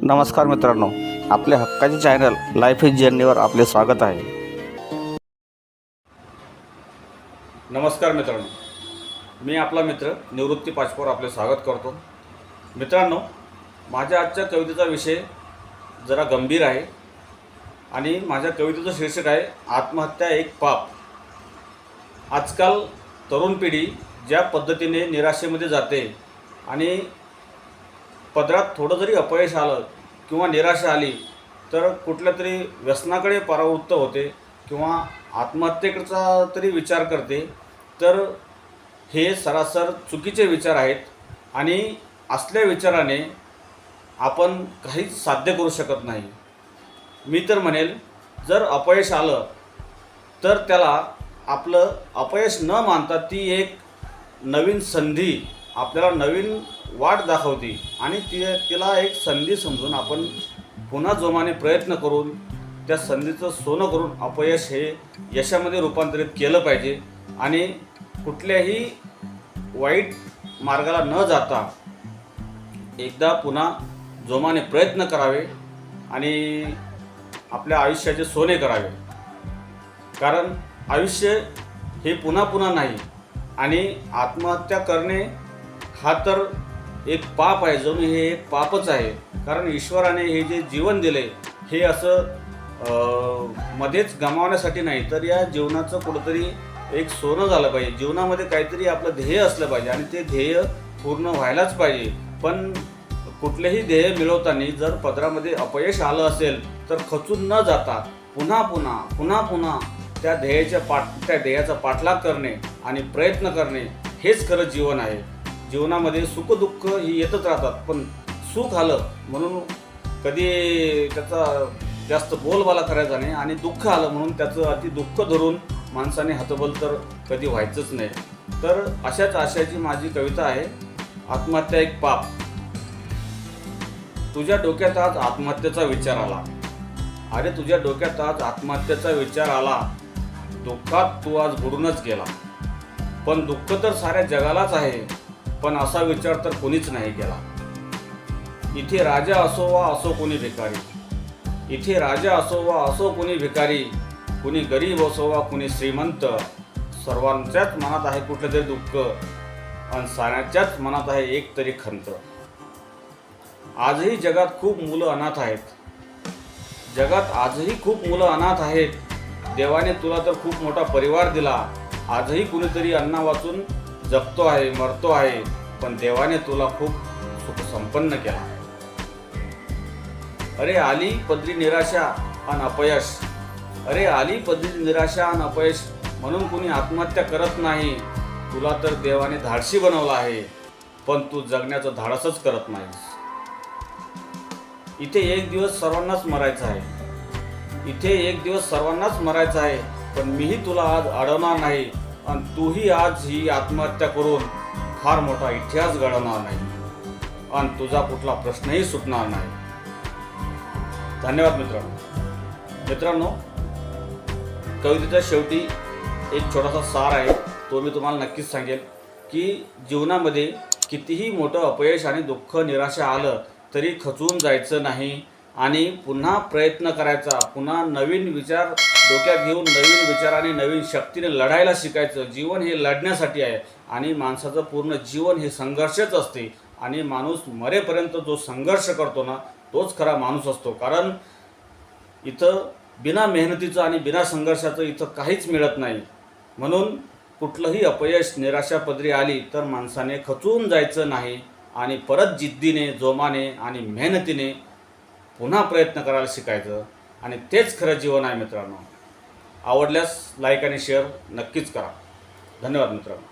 नमस्कार मित्रांनो, आपल्या हक्काचे चॅनल लाईफ इज जर्नीवर आपले स्वागत आहे. नमस्कार मित्रांनो, मी आपला मित्र निवृत्ती पाचपोर आपले स्वागत करतो. मित्रांनो, माझ्या आजच्या कवितेचा विषय जरा गंभीर आहे आणि माझ्या कवितेचं शीर्षक आहे आत्महत्या एक पाप. आजकाल तरुण पिढी ज्या पद्धतीने निराशेमध्ये जाते आणि पदरात थोडं जरी अपयश आलं किंवा निराशा आली तर कुठल्या तरी व्यसनाकडे परावृत्त होते किंवा आत्महत्येचा तरी विचार करते, तर हे सरासर चुकीचे विचार आहेत आणि असल्या विचाराने आपण काहीच साध्य करू शकत नाही. मी तर म्हणेल, जर अपयश आलं तर त्याला आपलं अपयश न मानता ती एक नवीन संधी आपल्याला नवीन वाट दाखवते आणि तिला एक संधी समजून आपण पुन्हा जोमाने प्रयत्न करून त्या संधीचं सोनं करून अपयश हे यशामध्ये रूपांतरित केलं पाहिजे आणि कुठल्याही वाईट मार्गाला न जाता एकदा पुन्हा जोमाने प्रयत्न करावे आणि आपल्या आयुष्याचे सोने करावे. कारण आयुष्य हे पुन्हा पुन्हा नाही आणि आत्महत्या करणे हा तर एक पाप आहे, जणू हे एक पापच आहे. कारण ईश्वराने हे जे जीवन दिले हे असं मध्येच गमावण्यासाठी नाही, तर या जीवनाचं कुठंतरी एक सोनं झालं पाहिजे. जीवनामध्ये काहीतरी आपलं ध्येय असलं पाहिजे आणि ते ध्येय पूर्ण व्हायलाच पाहिजे. पण कुठलेही ध्येय मिळवताना जर पदरामध्ये अपयश आलं असेल तर खचून न जाता पुन्हा पुन्हा पुन्हा पुन्हा त्या ध्येयाचा पाठलाग करणे आणि प्रयत्न करणे हेच खरं जीवन आहे. जीवनामध्ये सुखदुःख ही येतच राहतात, पण सुख आलं म्हणून कधी त्याचा जास्त बोलबाला करायचा नाही आणि दुःख आलं म्हणून त्याचं अति दुःख धरून माणसाने हतबल तर कधी व्हायचंच नाही. तर अशाच आशयाची माझी कविता आहे, आत्महत्या एक पाप. तुझ्या डोक्यात आज आत्महत्येचा विचार आला, अरे तुझ्या डोक्यात आज आत्महत्येचा विचार आला, दुःखात तू आज बुडूनच गेला. पण दुःख तर साऱ्या जगालाच आहे, पण असा विचार तर कोणीच नाही केला. इथे राजा असो वा असो कोणी भिकारी, इथे राजा असो वा असो कोणी भिकारी, कुणी गरीब असो वा कुणी श्रीमंत, सर्वांच्याच मनात आहे कुठलं तरी दुःख आणि साऱ्यांच्याच मनात आहे एक तरी खंत. आजही जगात खूप मुलं अनाथ आहेत, जगात आजही खूप मुलं अनाथ आहेत. देवाने तुला तर खूप मोठा परिवार दिला, आजही कुणीतरी अन्ना वाचून जगतो आहे, मरतो आहे, पण देवाने तुला खूप सुख संपन्न केला. अरे आली पदरी निराशा आणि अपयश, अरे आली पदरी निराशा आणि अपयश, म्हणून कुणी आत्महत्या करत नाही. तुला तर देवाने धाडसी बनवलं आहे, पण तू जगण्याचं धाडसच करत नाहीस. इथे एक दिवस सर्वांनाच मरायचं आहे, इथे एक दिवस सर्वांनाच मरायचं आहे, पण मीही तुला आज अडवणार नाही आणि तूही आज ही आत्महत्या करून फार मोठा इतिहास घडवणार नाही आणि तुझा कुठला प्रश्नही सुटणार नाही. धन्यवाद मित्रांनो, कवितेच्या शेवटी एक छोटासा सार आहे, तो मी तुम्हाला नक्कीच सांगेल की जीवनामध्ये कितीही मोठं अपयश आणि दुःख निराशा आलं तरी खचून जायचं नाही आणि पुन्हा प्रयत्न करायचा. पुन्हा नवीन विचार डोक्यात घेऊन नवीन विचाराने नवीन शक्तीने लढायला शिकायचं. जीवन हे लढण्यासाठी आहे आणि माणसाचं पूर्ण जीवन हे संघर्षच असते आणि माणूस मरेपर्यंत जो संघर्ष करतो ना, तोच खरा माणूस असतो. कारण इथं बिना मेहनतीचं आणि बिना संघर्षाचं इथं काहीच मिळत नाही. म्हणून कुठलंही अपयश निराशा पदरी आली तर माणसाने खचून जायचं नाही आणि परत जिद्दीने जोमाने आणि मेहनतीने पुन्हा प्रयत्न करायला शिकायचं आणि तेच खरं जीवन आहे मित्रांनो. आवडल्यास लाईक आणि शेअर नक्कीच करा. धन्यवाद मित्रांनो.